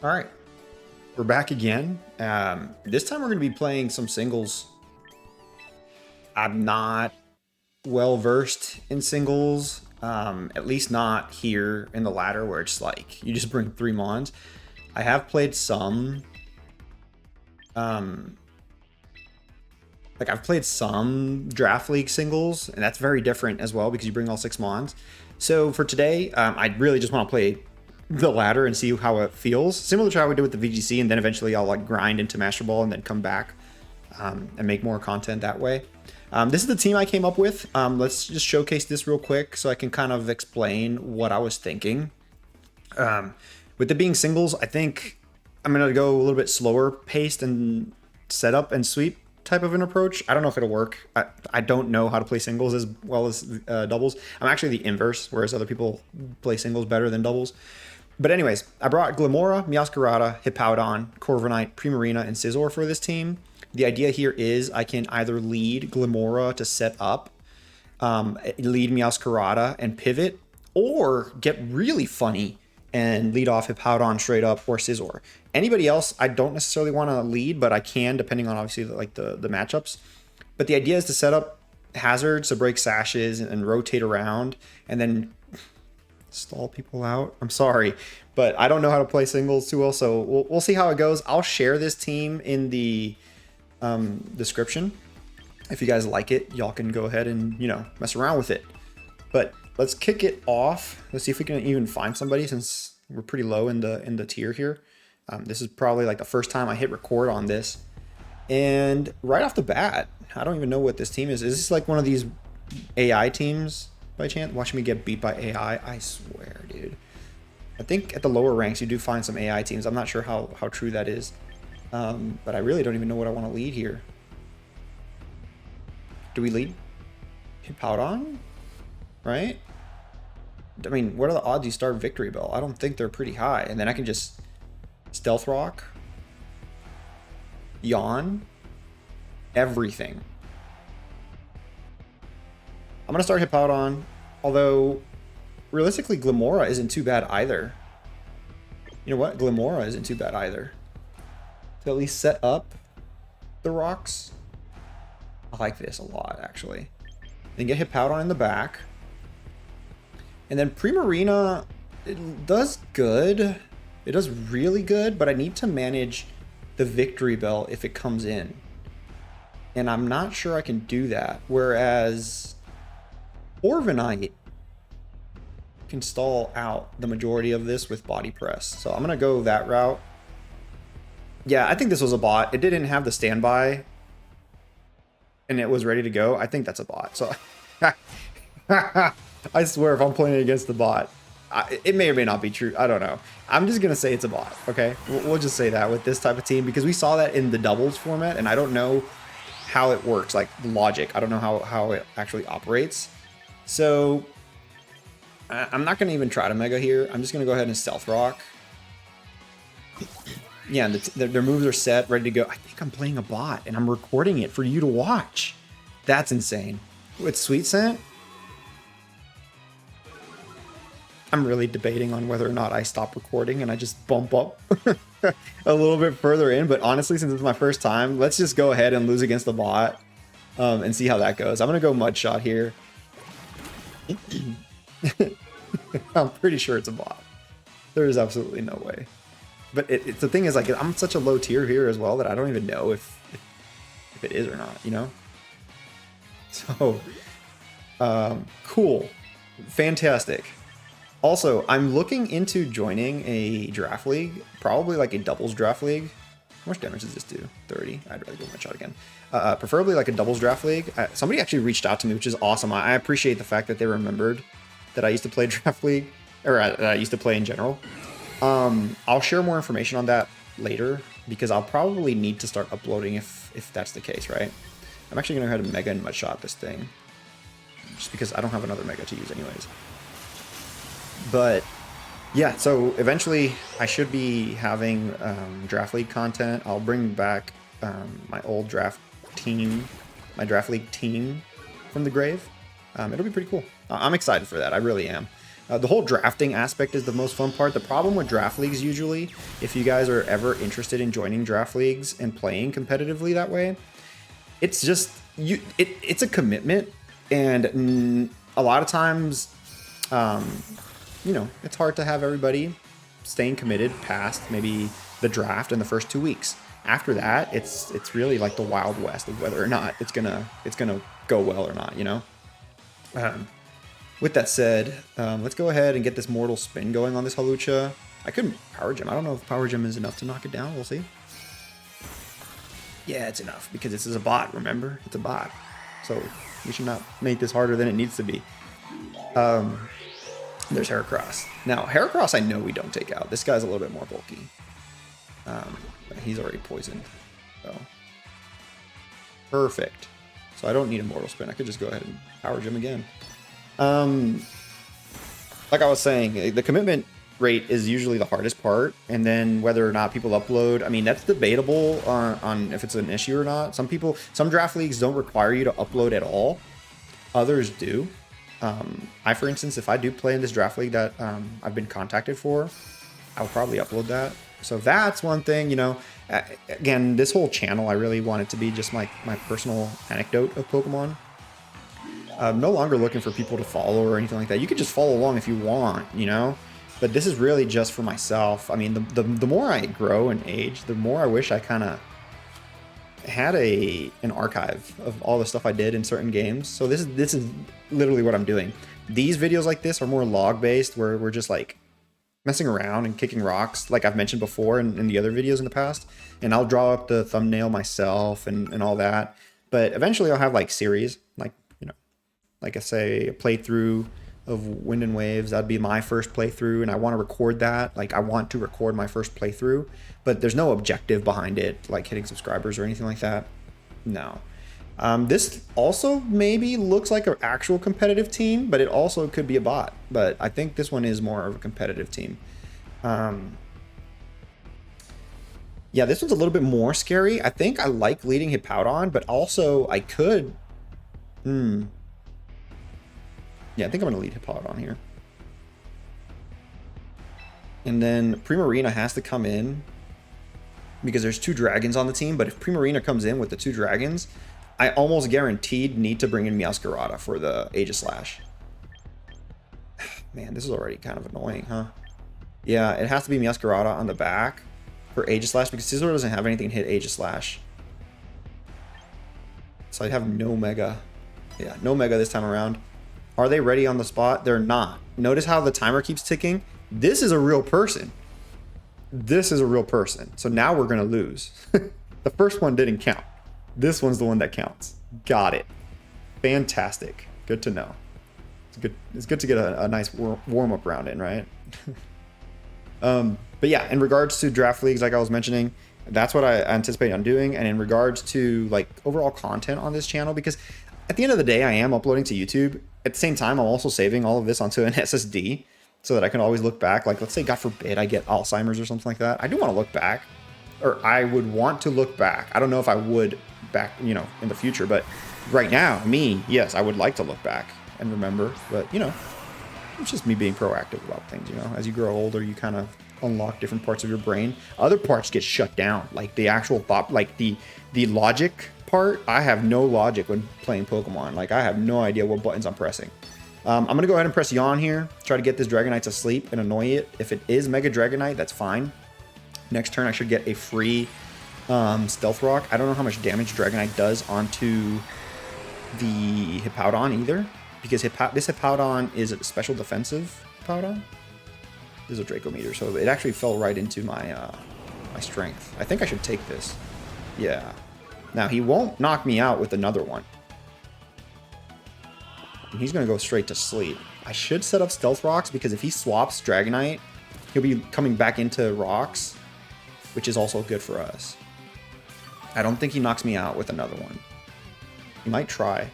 All right, we're back again. This time we're going to be playing some singles. I'm not well versed in singles, at least not here in the ladder where it's like you just bring 3 mons. I have played some, um, like I've played some draft league singles, and that's very different as well because you bring all 6 mons. So for today, I really just want to play the ladder and see how it feels, similar to how we did with the VGC, and then eventually I'll like grind into Master Ball and then come back and make more content that way. This is the team I came up with. Let's just showcase this real quick so I can kind of explain what I was thinking. With it being singles, I think I'm going to go a little bit slower paced and setup and sweep type of an approach. I don't know if it'll work. I don't know how to play singles as well as doubles. I'm actually the inverse, whereas other people play singles better than doubles. But anyways, I brought Glamora, Meowscarada, Hippowdon, Corviknight, Primarina, and Scizor for this team. The idea here is I can either lead Glamora to set up, lead Meowscarada and pivot, or get really funny and lead off Hippowdon straight up or Scizor. Anybody else, I don't necessarily want to lead, but I can depending on obviously like the matchups. But the idea is to set up hazards to break sashes and rotate around and then stall people out. I'm sorry, but I don't know how to play singles too well, so we'll see how it goes. I'll share this team in the description. If you guys like it, y'all can go ahead and, you know, mess around with it. But let's kick it off. Let's see if we can even find somebody since we're pretty low in the tier here. This is probably like the first time I hit record on this. And right off the bat, I don't even know what this team is. Is this like one of these AI teams by chance? Watch me get beat by AI. I swear, dude. I think at the lower ranks you do find some AI teams. I'm not sure how true that is. But I really don't even know what I want to lead here. Do we lead Hippowdon? Right? I mean, what are the odds you start Victory Bell? I don't think they're pretty high. And then I can just Stealth Rock, Yawn, everything. I'm going to start Hippowdon, although realistically Glamora isn't too bad either. You know what? Glamora isn't too bad either. To at least set up the rocks. I like this a lot, actually. Then get Hippowdon in the back. And then Primarina, it does good. It does really good, but I need to manage the Victory Bell if it comes in. And I'm not sure I can do that. Whereas Corviknight can stall out the majority of this with Body Press. So I'm going to go that route. Yeah, I think this was a bot. It didn't have the standby and it was ready to go. I think that's a bot. So I swear if I'm playing against the bot, it may or may not be true. I don't know. I'm just going to say it's a bot. Okay. We'll just say that with this type of team because we saw that in the doubles format and I don't know how it works, like logic. I don't know how it actually operates. So I'm not going to even try to mega here. I'm just going to go ahead and Stealth Rock. Yeah, their moves are set, ready to go. I think I'm playing a bot, and I'm recording it for you to watch. That's insane. With Sweet Scent, I'm really debating on whether or not I stop recording and I just bump up a little bit further in. But honestly, since it's my first time, let's just go ahead and lose against the bot and see how that goes. I'm going to go Mud Shot here. I'm pretty sure it's a bot. There is absolutely no way. But it's the thing is, like, I'm such a low tier here as well that I don't even know if it is or not, you know? So, cool. Fantastic. Also, I'm looking into joining a draft league, probably like a doubles draft league. How much damage does this do? 30? I'd rather go my shot again. Preferably like a doubles draft league. Somebody actually reached out to me, which is awesome. I appreciate the fact that they remembered that I used to play draft league, or I used to play in general. I'll share more information on that later because I'll probably need to start uploading if that's the case, right? I'm actually going to go ahead and mega and mud shot this thing just because I don't have another mega to use anyways. But yeah, so eventually I should be having draft league content. I'll bring back my old draft team, my draft league team from the grave. It'll be pretty cool. I'm excited for that. I really am. The whole drafting aspect is the most fun part. The problem with draft leagues usually, if you guys are ever interested in joining draft leagues and playing competitively that way, it's just it's a commitment, and a lot of times, it's hard to have everybody staying committed past maybe the draft in the first 2 weeks. After that, it's really like the Wild West of whether or not it's gonna go well or not. With that said, let's go ahead and get this Mortal Spin going on this Hawlucha. I couldn't Power Gem. I don't know if Power Gem is enough to knock it down. We'll see. Yeah, it's enough because this is a bot, remember? It's a bot. So we should not make this harder than it needs to be. There's Heracross. Now, Heracross I know we don't take out. This guy's a little bit more bulky. But he's already poisoned. So perfect. So I don't need a Mortal Spin. I could just go ahead and Power Gem again. Like I was saying, the commitment rate is usually the hardest part, and then whether or not people upload, I mean, that's debatable on if it's an issue or not. Some draft leagues don't require you to upload at all. Others do. For instance, if I do play in this draft league that I've been contacted for, I'll probably upload that. So that's one thing, again, this whole channel, I really want it to be just my personal anecdote of Pokemon. I'm no longer looking for people to follow or anything like that. You could just follow along if you want, but this is really just for myself. I mean, the more I grow and age, the more I wish I kind of had an archive of all the stuff I did in certain games. So this is literally what I'm doing. These videos like this are more log based, where we're just like messing around and kicking rocks, like I've mentioned before in the other videos in the past. And I'll draw up the thumbnail myself and all that. But eventually I'll have like series, like I say, a playthrough of Wind and Waves. That'd be my first playthrough, and I want to record that. Like, I want to record my first playthrough, but there's no objective behind it, like hitting subscribers or anything like that. No. This also maybe looks like an actual competitive team, but it also could be a bot. But I think this one is more of a competitive team. Yeah, this one's a little bit more scary. I think I like leading Hippowdon, but also I could... Yeah, I think I'm going to lead Hippowdon here. And then Primarina has to come in because there's 2 dragons on the team. But if Primarina comes in with the 2 dragons, I almost guaranteed need to bring in Meowscarada for the Aegislash. Man, this is already kind of annoying, huh? Yeah, it has to be Meowscarada on the back for Aegislash because Scizor doesn't have anything to hit Aegislash. So I'd have no Mega. Yeah, no Mega this time around. Are they ready on the spot? They're not. Notice how the timer keeps ticking? This is a real person. This is a real person. So now we're going to lose. The first one didn't count. This one's the one that counts. Got it. Fantastic. Good to know. It's good to get a nice warm-up round in, right? But yeah, in regards to draft leagues, like I was mentioning, that's what I anticipate on doing. And in regards to like overall content on this channel, because at the end of the day, I am uploading to YouTube. At the same time, I'm also saving all of this onto an SSD so that I can always look back. Like, let's say, God forbid, I get Alzheimer's or something like that. I do want to look back, or I would want to look back. I don't know if I would back, in the future, but right now, yes, I would like to look back and remember. But, it's just me being proactive about things, As you grow older, you kind of unlock different parts of your brain. Other parts get shut down, like the actual thought, like the logic part. I have no logic when playing Pokemon. Like, I have no idea what buttons I'm pressing. I'm going to go ahead and press Yawn here. Try to get this Dragonite to sleep and annoy it. If it is Mega Dragonite, that's fine. Next turn, I should get a free Stealth Rock. I don't know how much damage Dragonite does onto the Hippowdon either, because this Hippowdon is a special defensive Hippowdon. This is a Draco Meteor, so it actually fell right into my my strength. I think I should take this. Yeah. Now, he won't knock me out with another one. He's going to go straight to sleep. I should set up Stealth Rocks, because if he swaps Dragonite, he'll be coming back into Rocks, which is also good for us. I don't think he knocks me out with another one. He might try.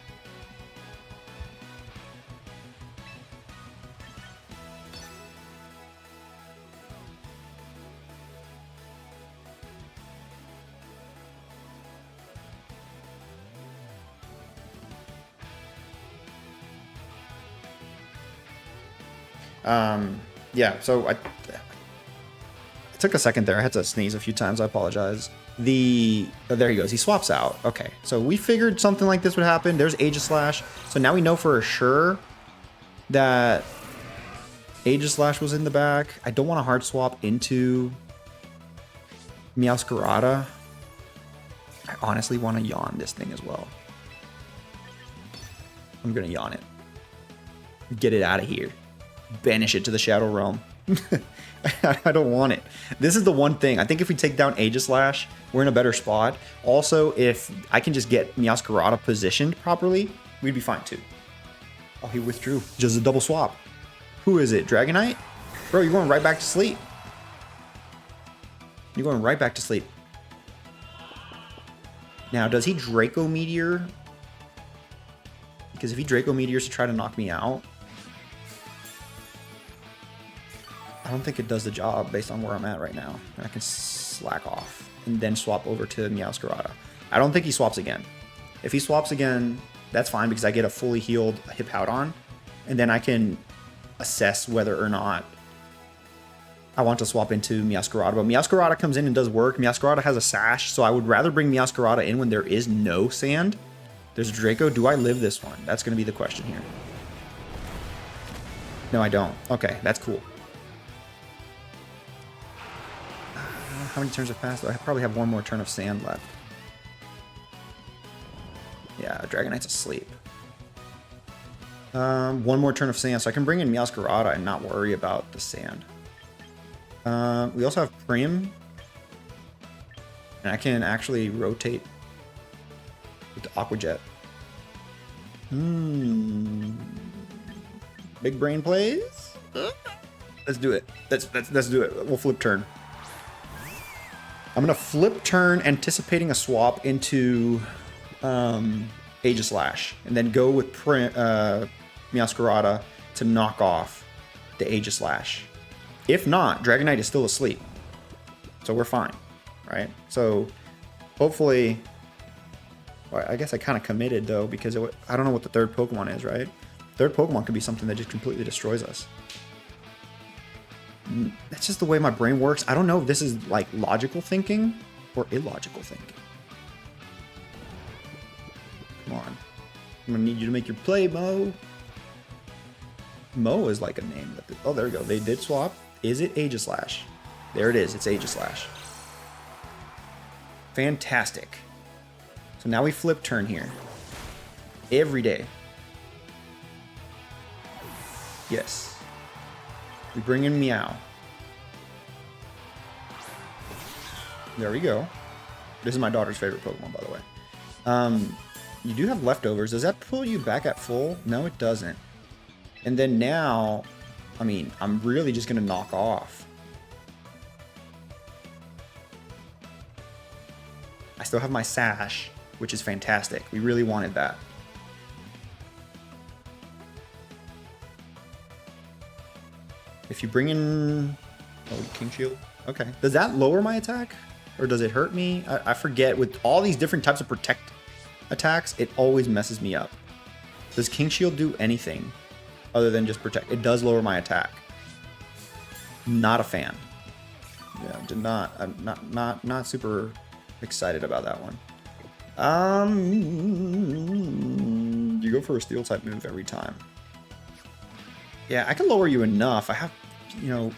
Yeah, so it took a second there. I had to sneeze a few times. I apologize. There he goes. He swaps out. Okay, so we figured something like this would happen. There's Aegislash. So now we know for sure that Aegislash was in the back. I don't want to hard swap into Meowscarada. I honestly want to yawn this thing as well. I'm going to yawn it. Get it out of here. Banish it to the Shadow Realm. I don't want it. This is the one thing. I think if we take down Aegislash, we're in a better spot. Also, if I can just get Meowscarada positioned properly, we'd be fine too. Oh, he withdrew. Just a double swap. Who is it? Dragonite? Bro, you're going right back to sleep. You're going right back to sleep. Now, does he Draco Meteor? Because if he Draco Meteors to try to knock me out, I don't think it does the job based on where I'm at right now. I can slack off and then swap over to Meowscarada. I don't think he swaps again. If he swaps again, that's fine because I get a fully healed Hippowdon, and then I can assess whether or not I want to swap into Meowscarada. But Meowscarada comes in and does work. Meowscarada has a sash, so I would rather bring Meowscarada in when there is no sand. There's a Draco. Do I live this one? That's going to be the question here. No, I don't. Okay, that's cool. How many turns have passed? I probably have one more turn of sand left. Yeah, Dragonite's asleep. One more turn of sand, so I can bring in Meowscarada and not worry about the sand. We also have Prim. And I can actually rotate with the Aqua Jet. Big brain plays. Let's do it. Let's do it. We'll flip turn. I'm gonna flip turn, anticipating a swap into Aegislash, and then go with Meowscarada to knock off the Aegislash. If not, Dragonite is still asleep, so we're fine, right? So hopefully, well, I guess I kind of committed though because I don't know what the third Pokemon is, right? Third Pokemon could be something that just completely destroys us. That's just the way my brain works. I don't know if this is like logical thinking or illogical thinking. Come on. I'm gonna need you to make your play, Mo. Mo is like a name. Oh, there we go. They did swap. Is it Aegislash? There it is. It's Aegislash. Fantastic. So now we flip turn here. Every day. Yes. We bring in Meow. There we go. This is my daughter's favorite Pokemon, by the way. You do have leftovers. Does that pull you back at full? No, it doesn't. And then now, I mean, I'm really just going to knock off. I still have my Sash, which is fantastic. We really wanted that. If you bring in... Oh, King Shield. Okay. Does that lower my attack? Or does it hurt me? I forget. With all these different types of protect attacks, it always messes me up. Does King Shield do anything other than just protect? It does lower my attack. Not a fan. Yeah, I'm not super excited about that one. You go for a steel type move every time. Yeah, I can lower you enough. I have, you know,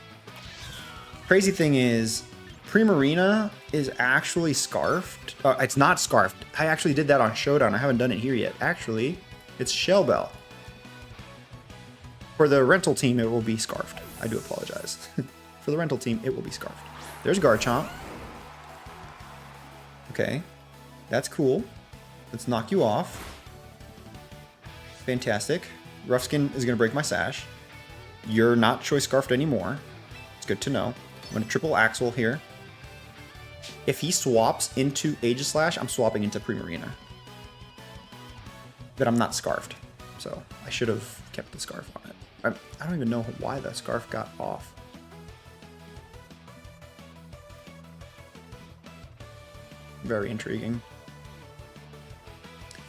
crazy thing is, Primarina is actually scarfed. It's not scarfed. I actually did that on Showdown. I haven't done it here yet. Actually, it's Shell Bell. For the rental team, it will be scarfed. I do apologize. For the rental team, it will be scarfed. There's Garchomp. Okay, that's cool. Let's knock you off. Fantastic. Rough Skin is going to break my Sash. You're not Choice Scarfed anymore. It's good to know. I'm going to triple Axel here. If he swaps into Aegislash, I'm swapping into Primarina. But I'm not Scarfed, so I should have kept the Scarf on it. I don't even know why the Scarf got off. Very intriguing.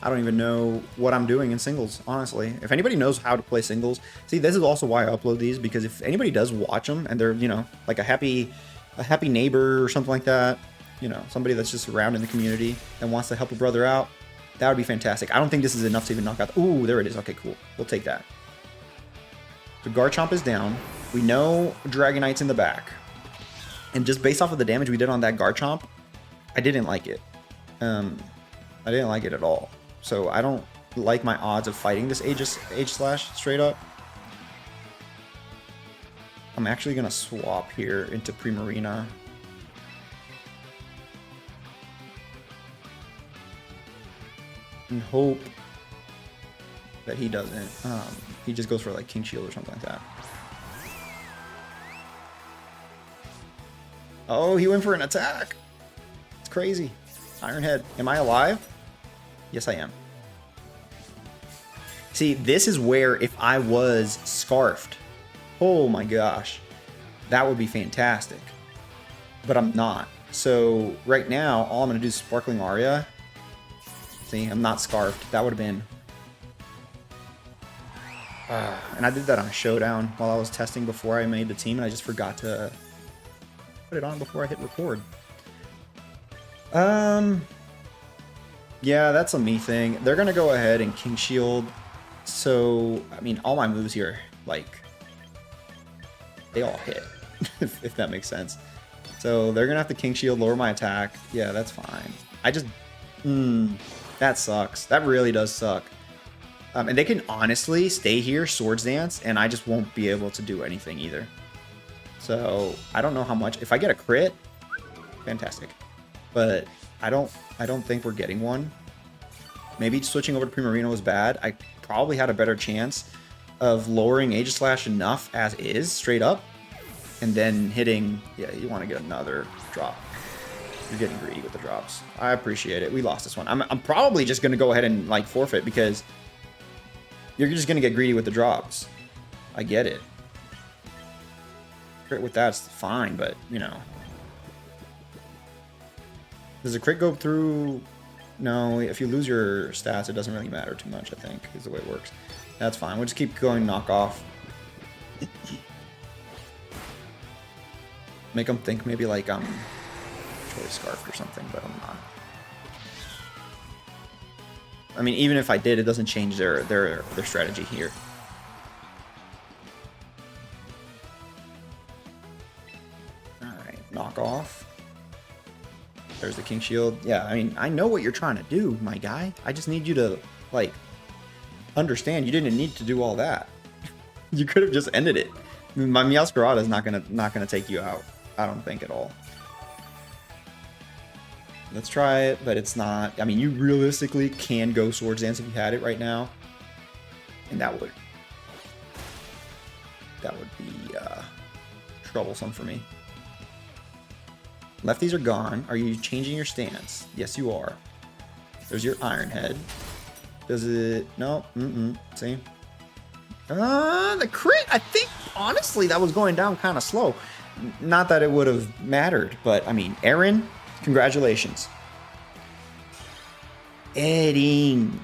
I don't even know what I'm doing in singles, honestly. If anybody knows how to play singles, see, this is also why I upload these, because if anybody does watch them and they're, you know, like a happy neighbor or something like that, you know, somebody that's just around in the community and wants to help a brother out, that would be fantastic. I don't think this is enough to even knock out. Ooh, there it is. Okay, cool. We'll take that. So Garchomp is down. We know Dragonite's in the back. And just based off of the damage we did on that Garchomp, I didn't like it. I didn't like it at all. So I don't like my odds of fighting this Age-Slash straight up. I'm actually going to swap here into Primarina. And hope that he doesn't. He just goes for like King Shield or something like that. Oh, he went for an attack. It's crazy. Iron Head. Am I alive? Yes, I am. See, this is where if I was Scarfed, oh my gosh, that would be fantastic. But I'm not. So right now, all I'm going to do is Sparkling Aria. See, I'm not Scarfed. That would have been... and I did that on a showdown while I was testing before I made the team, and I just forgot to put it on before I hit record. Yeah, that's a me thing. They're going to go ahead and King Shield. So, I mean, all my moves here, like, they all hit, if that makes sense. So they're going to have to King Shield, lower my attack. Yeah, that's fine. I just... that sucks. That really does suck. And they can honestly stay here, Swords Dance, and I just won't be able to do anything either. So I don't know how much. If I get a crit, fantastic. But I don't think we're getting one. Maybe switching over to Primarina was bad. I probably had a better chance of lowering Aegislash enough as is, straight up, and then hitting. Yeah, you want to get another drop. You're getting greedy with the drops. I appreciate it. We lost this one. I'm probably just going to go ahead and like forfeit because you're just going to get greedy with the drops. I get it. Crit with that's fine, but you know. Does a crit go through? No, if you lose your stats, it doesn't really matter too much, I think, is the way it works. That's fine. We'll just keep going knock off. Make them think maybe like I'm Choice Scarf or something, but I'm not. I mean, even if I did, it doesn't change their strategy here. Alright, knock off. There's the King Shield. Yeah, I mean, I know what you're trying to do, my guy. I just need you to, like, understand you didn't need to do all that. You could have just ended it. I mean, my Meowscarada is not gonna take you out. I don't think at all. Let's try it, but it's not. I mean, you realistically can go Swords Dance if you had it right now, and that would be troublesome for me. Lefties are gone. Are you changing your stance? Yes, you are. There's your Iron Head. Does it? No. See? The crit. I think honestly that was going down kind of slow. Not that it would have mattered, but I mean, Aaron. Congratulations. Edding.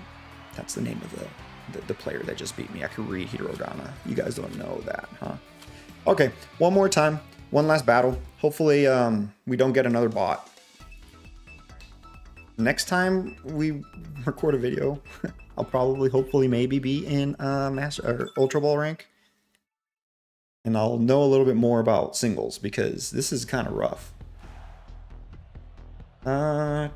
That's the name of the player that just beat me. I could read Hirogana. You guys don't know that, huh? Okay, one more time. One last battle. Hopefully we don't get another bot. Next time we record a video, I'll probably, hopefully, maybe be in Master or Ultra Ball rank. And I'll know a little bit more about singles because this is kind of rough. I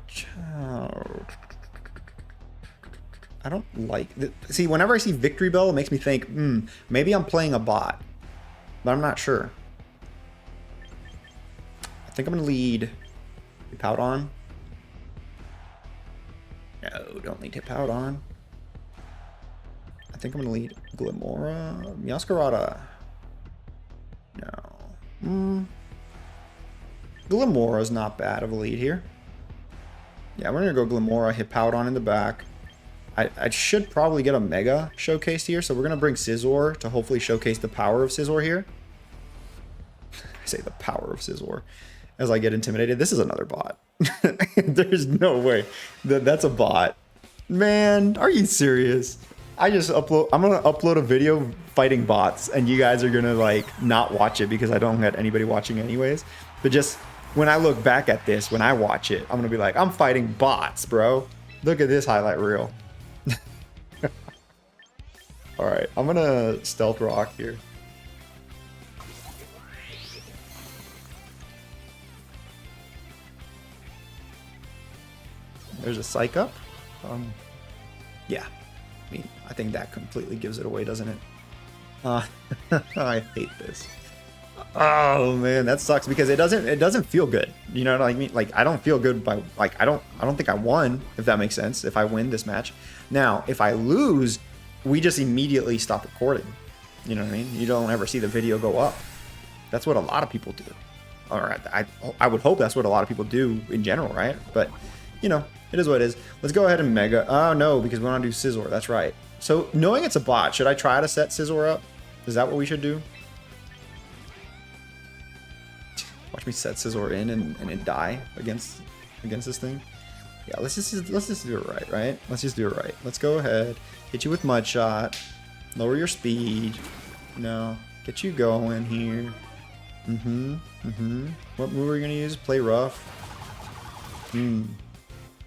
don't like... See, whenever I see Victory Bell, it makes me think, maybe I'm playing a bot. But I'm not sure. I think I'm going to lead Hippowdon. No, don't lead Hippowdon. I think I'm going to lead Glimmora. Meowscarada. No. Glimmora's not bad of a lead here. Yeah, we're going to go Glimmora, Hippowdon in the back. I should probably get a Mega showcased here, so we're going to bring Scizor to hopefully showcase the power of Scizor here. I say the power of Scizor as I get intimidated. This is another bot. There's no way that's a bot. Man, are you serious? I'm gonna upload a video fighting bots, and you guys are gonna like not watch it because I don't get anybody watching anyways. But just when I look back at this, when I watch it, I'm gonna be like, I'm fighting bots, bro. Look at this highlight reel. All right, I'm gonna stealth rock here. There's a psych up. Yeah, I mean, I think that completely gives it away, doesn't it? I hate this. Oh man, that sucks because it doesn't feel good. You know what I mean? Like I don't feel good by like I don't think I won, if that makes sense. If I win this match. Now, if I lose, we just immediately stop recording. You know what I mean? You don't ever see the video go up. That's what a lot of people do. All right, I would hope that's what a lot of people do in general, right? But you know, it is what it is. Let's go ahead and mega. Oh no, because we want to do Scizor. That's right. So knowing it's a bot, should I try to set Scizor up? Is that what we should do? Watch me set Scizor in and die against this thing. Yeah, let's just do it right? Let's just do it right. Let's go ahead, hit you with Mud Shot, lower your speed. No, get you going here. What move are you gonna use? Play rough.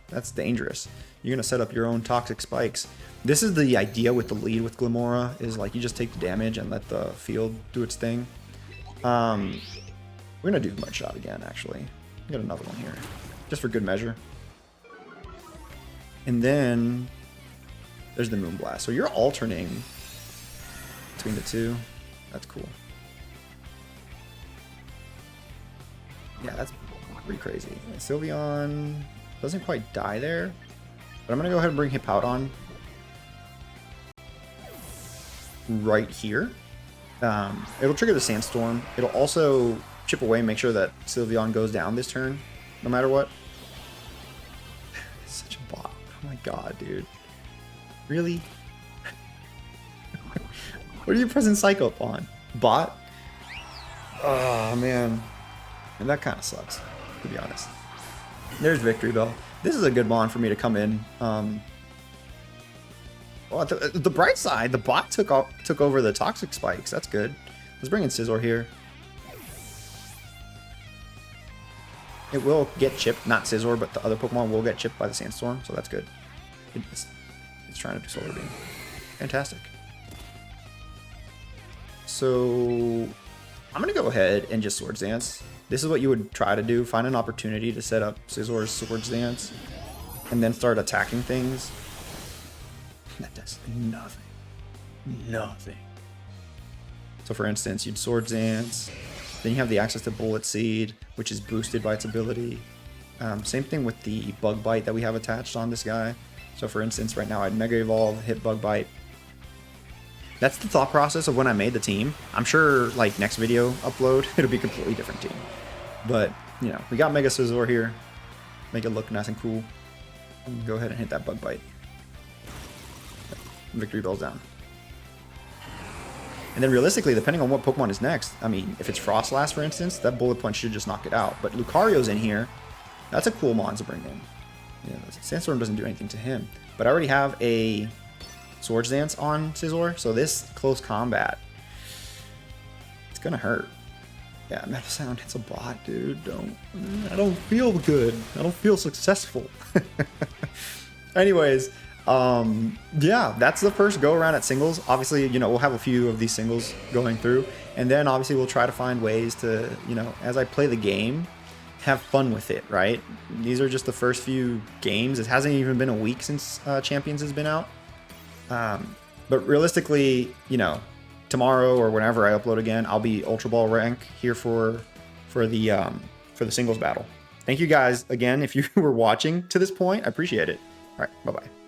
That's dangerous. You're gonna set up your own toxic spikes. This is the idea with the lead with Glimora, is like you just take the damage and let the field do its thing. We're gonna do Mud Shot again, actually. We got another one here, just for good measure. And then there's the Moonblast. So you're alternating between the two. That's cool. Yeah, that's pretty crazy. Sylveon doesn't quite die there, but I'm gonna go ahead and bring Hip out on right here. It'll trigger the Sandstorm. It'll also chip away and make sure that Sylveon goes down this turn, no matter what. Such a bot. Oh my god, dude. Really? What are you pressing Psych Up on? Bot? Oh, man. And that kind of sucks, to be honest. There's Victory Bell. This is a good bond for me to come in. Well, the bright side, the bot took over the Toxic Spikes. That's good. Let's bring in Scizor here. It will get chipped, not Scizor, but the other Pokemon will get chipped by the Sandstorm, so that's good. It's trying to do Solar Beam. Fantastic. So I'm going to go ahead and just Swords Dance. This is what you would try to do. Find an opportunity to set up Scizor's Swords Dance and then start attacking things. That does nothing. Nothing. So for instance, you'd Swords Dance. Then you have the access to Bullet Seed, which is boosted by its ability. Same thing with the Bug Bite that we have attached on this guy. So for instance, right now I'd Mega Evolve, hit Bug Bite. That's the thought process of when I made the team. I'm sure like next video upload, it'll be a completely different team. But, you know, we got Mega Scizor here. Make it look nice and cool. Go ahead and hit that Bug Bite. Victory Bell's down. And then realistically, depending on what Pokemon is next, I mean, if it's Frostlass, for instance, that Bullet Punch should just knock it out. But Lucario's in here. That's a cool mon to bring in. Yeah, Sandstorm doesn't do anything to him. But I already have a Swords Dance on Scizor, so this close combat, it's gonna hurt. Yeah, Meta Sound hits a bot, dude. I don't feel good. I don't feel successful. Anyways, yeah, that's the first go around at singles. Obviously, you know, we'll have a few of these singles going through, and then obviously we'll try to find ways to, you know, as I play the game, have fun with it, right? These are just the first few games. It hasn't even been a week since Champions has been out. But realistically, you know, tomorrow or whenever I upload again, I'll be Ultra Ball rank here for the singles battle. Thank you guys again if you were watching to this point. I appreciate it. All right, bye-bye.